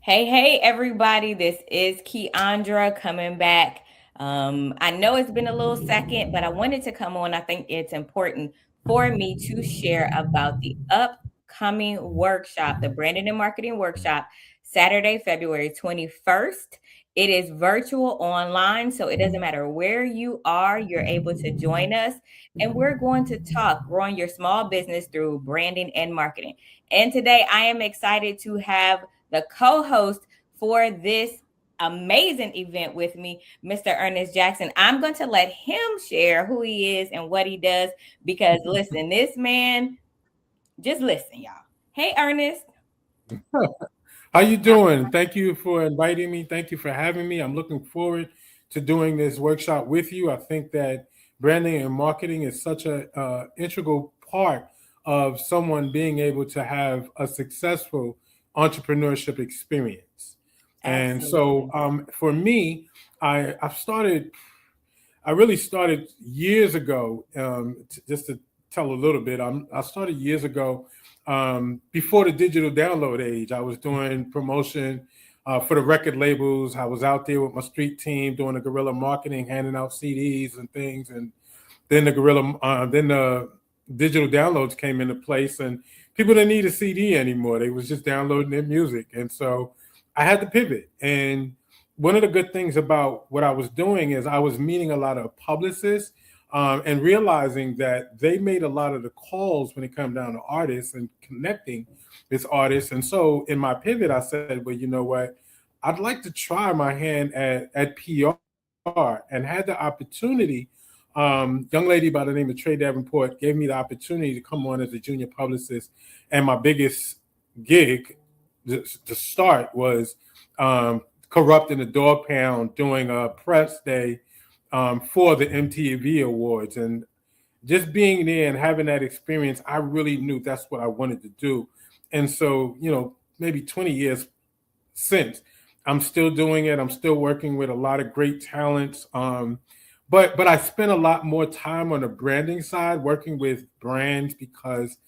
Hey, everybody. This is Keandra coming back. I know it's been a little second, but I wanted to come on. I think it's important for me to share about the upcoming workshop, the Branding and Marketing Workshop, Saturday, February 21st. It is virtual online, so it doesn't matter where you are, you're able to join us. And we're going to talk growing your small business through branding and marketing. And today I am excited to have the co-host for this amazing event with me, Mr. Ernest Jackson. I'm going to let him share who he is and what he does because listen, this man, just listen, y'all. Hey, Ernest. How you doing? Thank you for inviting me. Thank you for having me. I'm looking forward to doing this workshop with you. I think that branding and marketing is such a integral part of someone being able to have a successful entrepreneurship experience. And so, Absolutely. for me, I've started. I really started years ago. Just to tell a little bit, I started years ago before the digital download age. I was doing promotion for the record labels. I was out there with my street team doing the guerrilla marketing, handing out CDs and things. And then the digital downloads came into place, and people didn't need a CD anymore. They was just downloading their music, and so I had to pivot. And one of the good things about what I was doing is I was meeting a lot of publicists and realizing that they made a lot of the calls when it come down to artists and connecting with artists. And so in my pivot, I said, well, you know what? I'd like to try my hand at PR and had the opportunity. Young lady by the name of Trey Davenport gave me the opportunity to come on as a junior publicist. And my biggest gig to start was corrupting the door pound doing a press day for the MTV Awards. And just being there and having that experience, I really knew that's what I wanted to do. And so, maybe 20 years since, I'm still doing it. I'm still working with a lot of great talents. But I spent a lot more time on the branding side, working with brands, because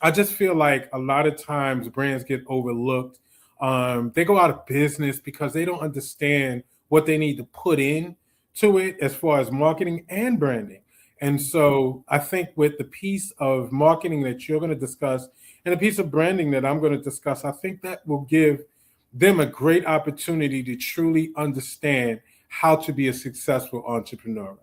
I just feel like a lot of times brands get overlooked. They go out of business because they don't understand what they need to put in to it as far as marketing and branding. And so I think with the piece of marketing that you're going to discuss and a piece of branding that I'm going to discuss, I think that will give them a great opportunity to truly understand how to be a successful entrepreneur.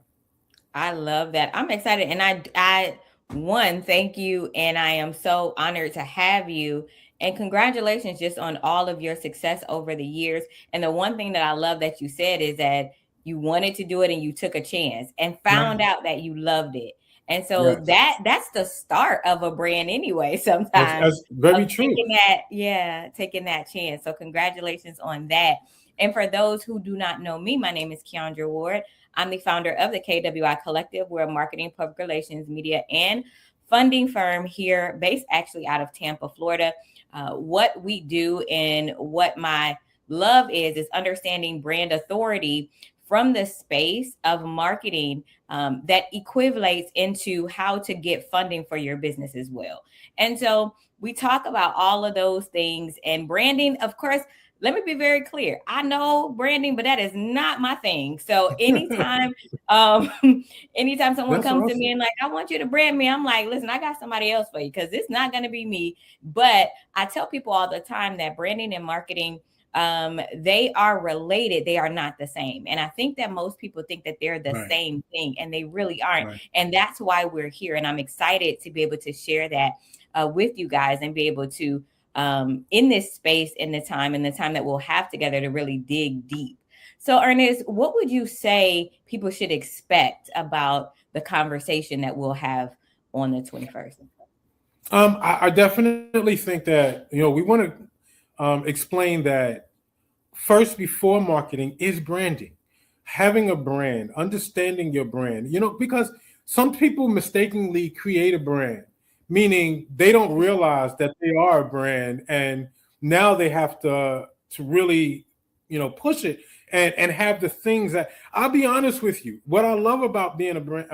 I love that. I'm excited. And one, thank you. And I am so honored to have you. And congratulations just on all of your success over the years. And the one thing that I love that you said is that you wanted to do it and you took a chance and Right. found out that you loved it. And so Yes. that's the start of a brand anyway, sometimes That's very of true. taking that chance. So congratulations on that. And for those who do not know me, my name is Keandra Ward. I'm the founder of the KWI Collective. We're a marketing, public relations, media, and funding firm here, based actually out of Tampa, Florida. What we do and what my love is understanding brand authority from the space of marketing that equivalates into how to get funding for your business as well. And so we talk about all of those things and branding, of course. Let me be very clear. I know branding, but that is not my thing. So anytime, um, anytime someone That's comes to me awesome. and like, I want you to brand me, I'm like, listen, I got somebody else for you because it's not going to be me. But I tell people all the time that branding and marketing, they are related. They are not the same. And I think that most people think that they're the Right. same thing, and they really aren't. Right. And that's why we're here. And I'm excited to be able to share that with you guys and be able to in this space, in the time that we'll have together to really dig deep. So, Ernest, what would you say people should expect about the conversation that we'll have on the 21st? I definitely think that we want to explain that first before marketing is branding, having a brand, understanding your brand. Because some people mistakenly create a brand, meaning they don't realize that they are a brand, and now they have to really push it and have the things that I'll be honest with you. What I love about being a brand,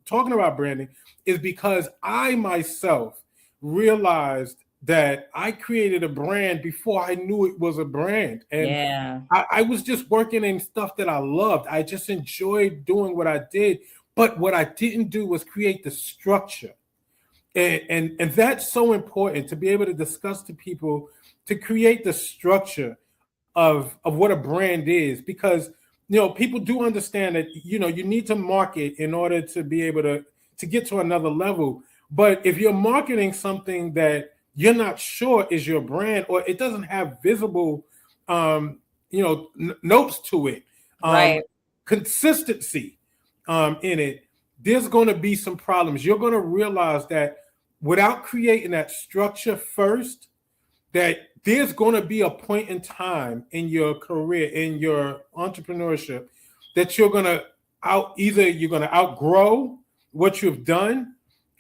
talking about branding, is because I myself realized that I created a brand before I knew it was a brand. And Yeah. I was just working in stuff that I loved. I just enjoyed doing what I did. But what I didn't do was create the structure. And that's so important to be able to discuss to people, to create the structure of what a brand is, because people do understand that you need to market in order to be able to get to another level. But if you're marketing something that you're not sure is your brand, or it doesn't have visible notes to it, um Right. consistency in it, there's going to be some problems. You're going to realize that without creating that structure first, that there's going to be a point in time in your career, in your entrepreneurship, that you're going to outgrow what you've done,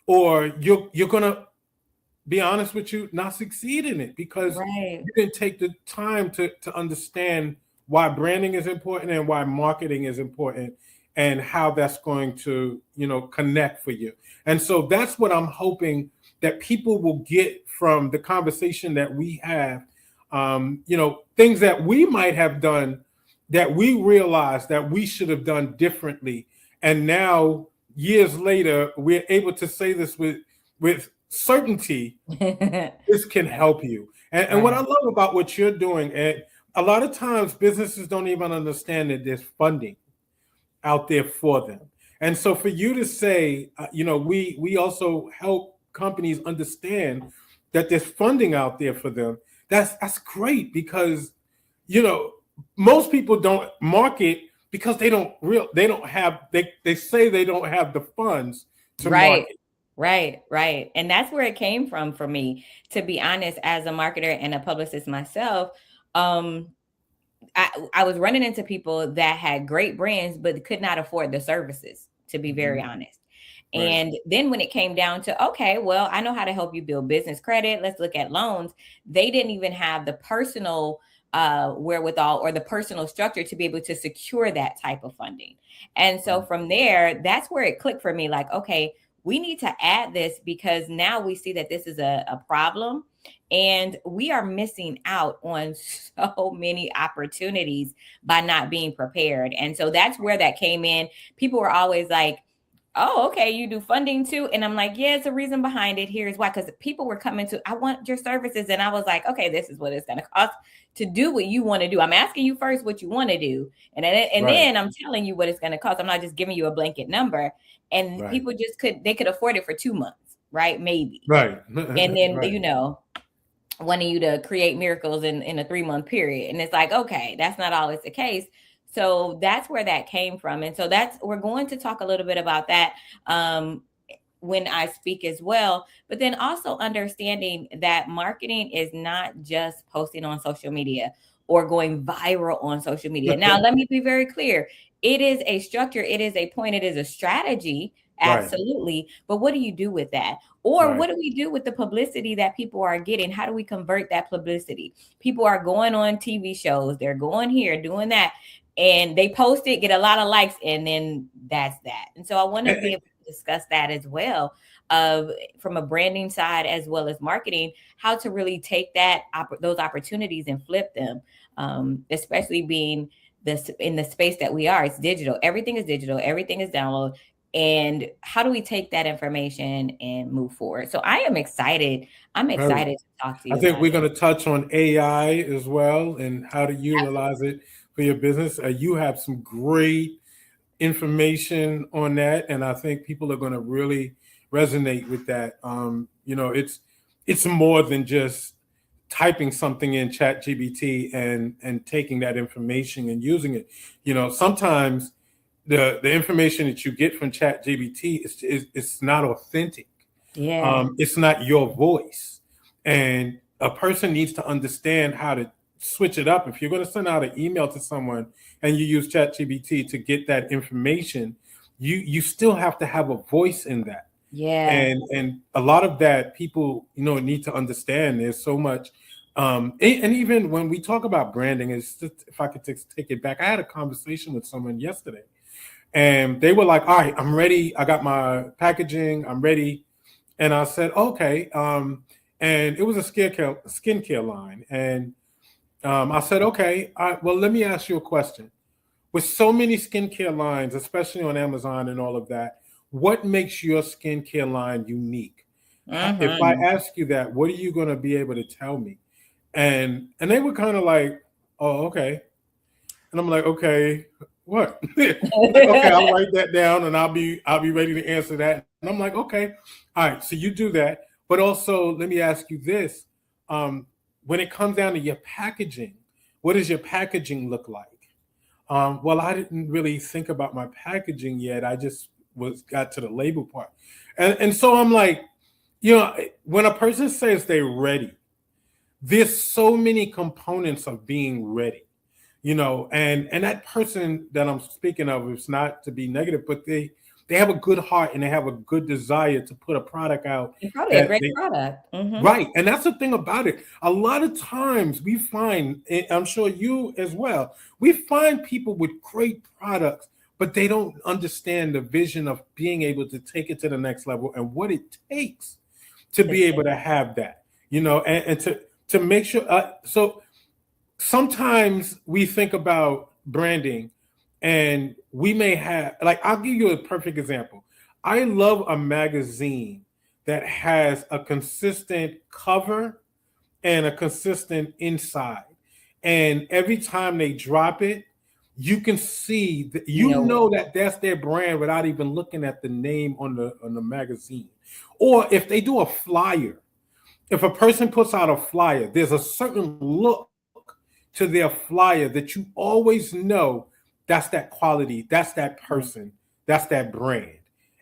or you're going to, be honest with you, not succeed in it, because Right. you didn't take the time to understand why branding is important and why marketing is important, and how that's going to connect for you. And so that's what I'm hoping that people will get from the conversation that we have. Things that we might have done that we realized that we should have done differently, and now years later we're able to say this with certainty. This can help you. And what I Right. love about what you're doing, and a lot of times businesses don't even understand that there's funding out there for them. And so for you to say, we also help companies understand that there's funding out there for them. That's great, because you know most people don't market because they don't have, they say they don't have the funds to Right. market. Right. Right. And that's where it came from for me, to be honest, as a marketer and a publicist myself. Um, I was running into people that had great brands but could not afford the services, to be very Mhm. honest. Right. And then when it came down to, okay, well, I know how to help you build business credit. Let's look at loans. They didn't even have the personal wherewithal or the personal structure to be able to secure that type of funding. And so Right. from there, that's where it clicked for me, like, okay, we need to add this because now we see that this is a problem, and we are missing out on so many opportunities by not being prepared. And so that's where that came in. People were always like, oh, okay, you do funding too. And I'm like, yeah, it's a reason behind it. Here's why. Because people were coming to, I want your services. And I was like, okay, this is what it's going to cost to do what you want to do. I'm asking you first what you want to do. And then Right. I'm telling you what it's going to cost. I'm not just giving you a blanket number. And Right. people just they could afford it for 2 months, right? Maybe. Right. And then, Right. wanting you to create miracles in a 3 month period. And it's like, okay, that's not always the case. So that's where that came from. And so we're going to talk a little bit about that when I speak as well. But then also understanding that marketing is not just posting on social media or going viral on social media. Now, let me be very clear. It is a structure, it is a point, it is a strategy. Right. Absolutely. But what do you do with that? Or Right. what do we do with the publicity that people are getting? How do we convert that publicity? People are going on TV shows, they're going here, doing that, and they post it, get a lot of likes, and then that's that. And so I want to be able to discuss that as well, of from a branding side as well as marketing, how to really take those opportunities and flip them, especially being this in the space that we are. It's digital, everything is download. And how do we take that information and move forward? So I am excited. I'm Very. excited to talk to I you think about we're it. going to touch on AI as well, and how to utilize it for your business. You have some great information on that, and I think people are going to really resonate with that. It's more than just typing something in Chat GBT and taking that information and using it. Sometimes the information that you get from Chat GBT is not authentic. Yeah. It's not your voice, and a person needs to understand how to switch it up. If you're going to send out an email to someone and you use ChatGPT to get that information, you still have to have a voice in that. Yeah. And a lot of that people need to understand. There's so much. And even when we talk about branding, is if I could take it back, I had a conversation with someone yesterday, and they were like, "All right, I'm ready. I got my packaging. I'm ready." And I said, okay. and it was a skincare line. And I said, okay, well, let me ask you a question. With so many skincare lines, especially on Amazon and all of that, what makes your skincare line unique? If I Mm-hmm. ask you that, what are you going to be able to tell me? And they were kind of like, oh, okay. And I'm like, okay, what? Like, okay, I'll write that down and I'll be ready to answer that. And I'm like, okay, all right, so you do that. But also, let me ask you this. Um, when it comes down to your packaging, what does your packaging look like? Well, I didn't really think about my packaging yet. I just was got to the label part. And so I'm like, when a person says they're ready, there's so many components of being ready, and that person that I'm speaking of is not to be negative, but they have a good heart and they have a good desire to put a product out It's probably a that great they product. Mm-hmm. right. And that's the thing about it. A lot of times we find, and I'm sure you as well, we find people with great products, but they don't understand the vision of being able to take it to the next level and what it takes to To be able take to have that, and to make sure. So sometimes we think about branding and we may have, like, I'll give you a perfect example. I love a magazine that has a consistent cover and a consistent inside, and every time they drop it, you can see that, you know what? that that's their brand without even looking at the name on the magazine. Or if they do a flyer, if a person puts out a flyer, there's a certain look to their flyer that you always know that's that quality, that's that Yeah. person, that's that brand.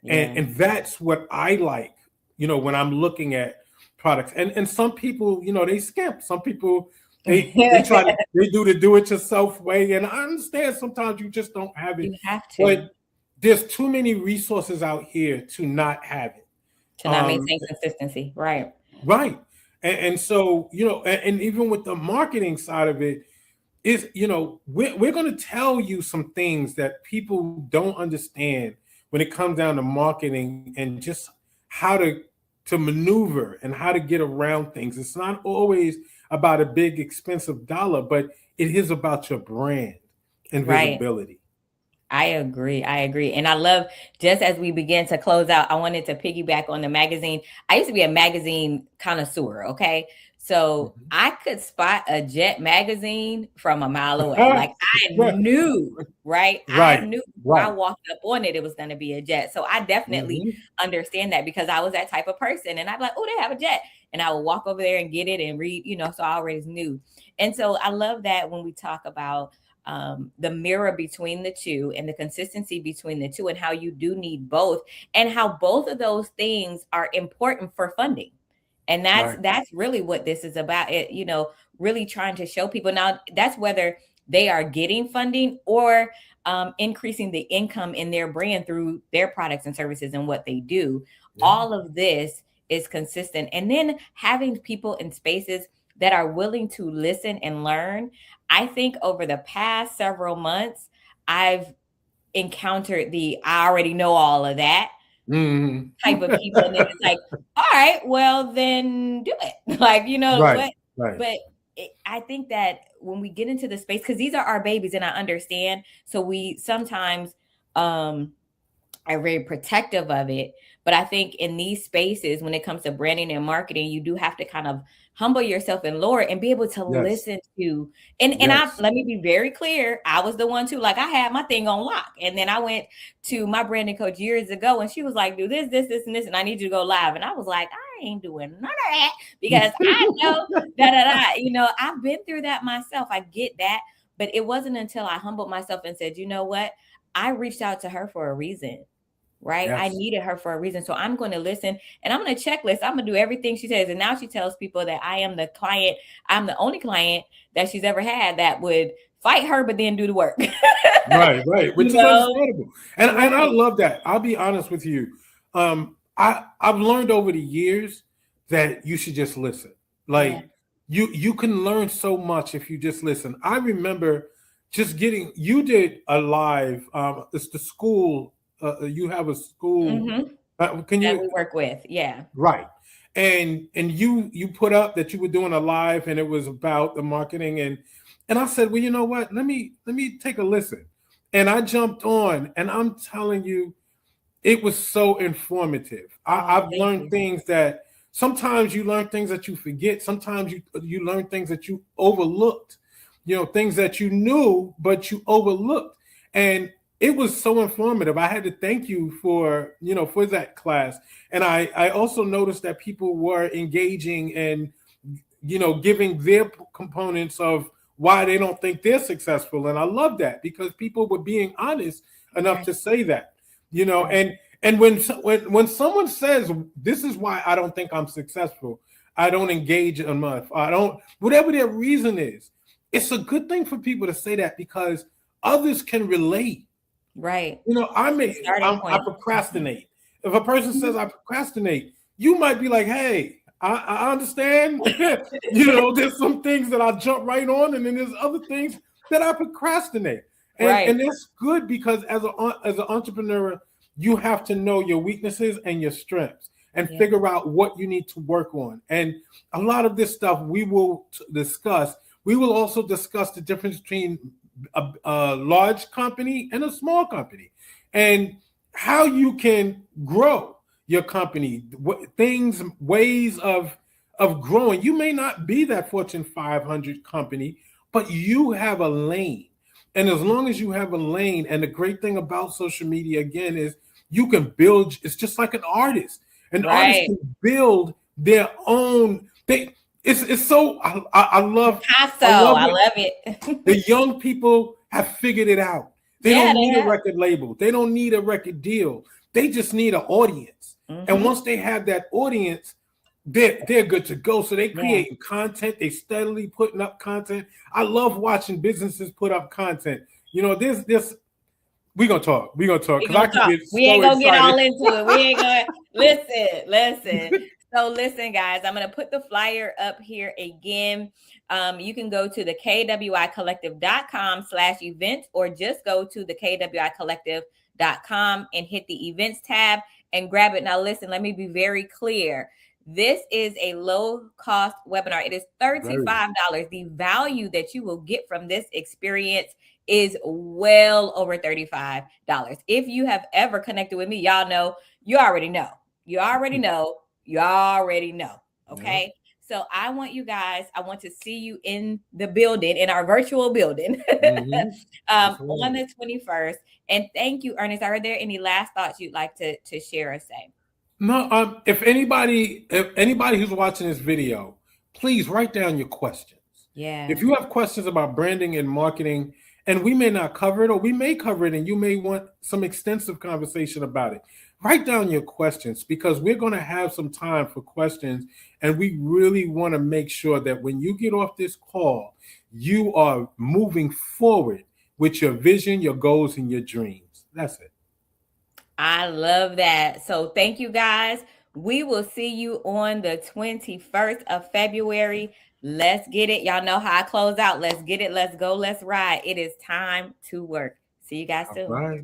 And Yeah. and that's what I like, when I'm looking at products. And some people, they skimp. Some people they try to they do it yourself way. And I understand sometimes you just don't have it, You have to but there's too many resources out here to not have it. not Um, maintain consistency. Right. Right. And so, and even with the marketing side of it, is, we're going to tell you some things that people don't understand when it comes down to marketing and just how to maneuver and how to get around things. It's not always about a big expensive dollar, but it is about your brand and Right. visibility. I agree. I agree. And I love, just as we begin to close out, I wanted to piggyback on the magazine. I used to be a magazine connoisseur. Okay. So Mhm. I could spot a Jet magazine from a mile away. Like I Right, knew, right? I right, knew before I right. walked up on it, it was going to be a Jet. So I definitely Mhm. understand that because I was that type of person. And I'd be like, oh, they have a Jet. And I would walk over there and get it and read, so I always knew. And so I love that when we talk about the mirror between the two and the consistency between the two and how you do need both and how both of those things are important for funding. And that's Right. that's really what this is about. It, really trying to show people now that's whether they are getting funding or increasing the income in their brand through their products and services and what they do. Yeah. All of this is consistent. And then having people in spaces that are willing to listen and learn. I think over the past several months, I've encountered the I already know all of that Mhm. type of people. And then it's like, all right, well, then do it. Like, Right, what? right. But I think that when we get into the space, because these are our babies and I understand. So we sometimes, are very protective of it. But I think in these spaces, when it comes to branding and marketing, you do have to kind of humble yourself and lower and be able to Yes, listen to. And I yes. let me be very clear. I was the one too. Like I had my thing on lock, and then I went to my branding coach years ago, and she was like, "Do this, this, this, and this," and I need you to go live. And I was like, "I ain't doing none of that because I know da da da." I've been through that myself. I get that, but it wasn't until I humbled myself and said, "You know what? I reached out to her for a reason." Right? I Yes. needed her for a reason. So I'm going to listen and I'm going to checklist. I'm going to do everything she says. And now she tells people that I am the client. I'm the only client that she's ever had that would fight her, but then do the work. Right, right, you which is know? understandable, and I Right. love that. I'll be honest with you. I've learned over the years that you should just listen. Yeah. Like you can learn so much if you just listen. I remember just getting you did a live. It's the school. You have a school. Mm-hmm. Can That you we work with. Yeah. right? and you put up that you were doing a live and it was about the marketing, and I said, well, you know what? Let me take a listen. And I jumped on, and I'm telling you, it was so informative. Oh, I've thank learned you. things that sometimes you learn things that you forget. Sometimes you learn things that you overlooked. Things that you knew but you overlooked. And it was so informative. I had to thank you for that class. And I also noticed that people were engaging and giving their components of why they don't think they're successful. And I love that because people were being honest enough Right, to say that. You know, right, and when someone says this is why I don't think I'm successful, I don't engage enough, I don't, whatever their reason is, it's a good thing for people to say that because others can relate. right. The starting I point. procrastinate. If a person says I procrastinate, you might be like, hey, I understand. There's some things that I jump right on, and then there's other things that I procrastinate. And Right. that's good because as an entrepreneur, you have to know your weaknesses and your strengths and Yeah. figure out what you need to work on. And a lot of this stuff we will discuss. We will also discuss the difference between a large company and a small company, and how you can grow your company, things, ways of growing. You may not be that Fortune 500 company, but you have a lane. And as long as you have a lane, and the great thing about social media again is you can build. It's just like an artist. An artist Right. can build their own. It's so I love Picasso. I love I what love it. the young people have figured it out. They Yeah, don't they need a have. record label. They don't need a record deal. They just need an audience. And Mm-hmm. once they have that audience, they're good to go. So they Yeah. create content. They steadily putting up content. I love watching businesses put up content. This we're gonna talk. We're gonna talk We because I gonna can talk. get We ain't so gonna get excited. all into it. We ain't gonna listen. So listen, guys, I'm gonna put the flyer up here again. You can go to the kwicollective.com/events or just go to the kwicollective.com and hit the events tab and grab it. Now listen, let me be very clear. This is a low cost webinar. It is Very. $35. The value that you will get from this experience is well over $35. If you have ever connected with me, y'all know, you already know. You already know. You already know. Yeah. Okay. So I want you guys, I want to see you in the building, in our virtual building Mm-hmm. That's on right. the 21st. And thank you, Ernest. Are there any last thoughts you'd like to share or say? No, if anybody who's watching this video, please write down your questions. If Yeah. you have questions about branding and marketing, and we may not cover it, or we may cover it, and you may want some extensive conversation about it, write down your questions because we're going to have some time for questions, and we really want to make sure that when you get off this call, you are moving forward with your vision, your goals, and your dreams. That's it. I love that. So thank you guys. We will see you on the 21st of February. Let's get it. Y'all know how I close out. Let's get it. Let's go. Let's ride. It is time to work. See you guys All soon. right.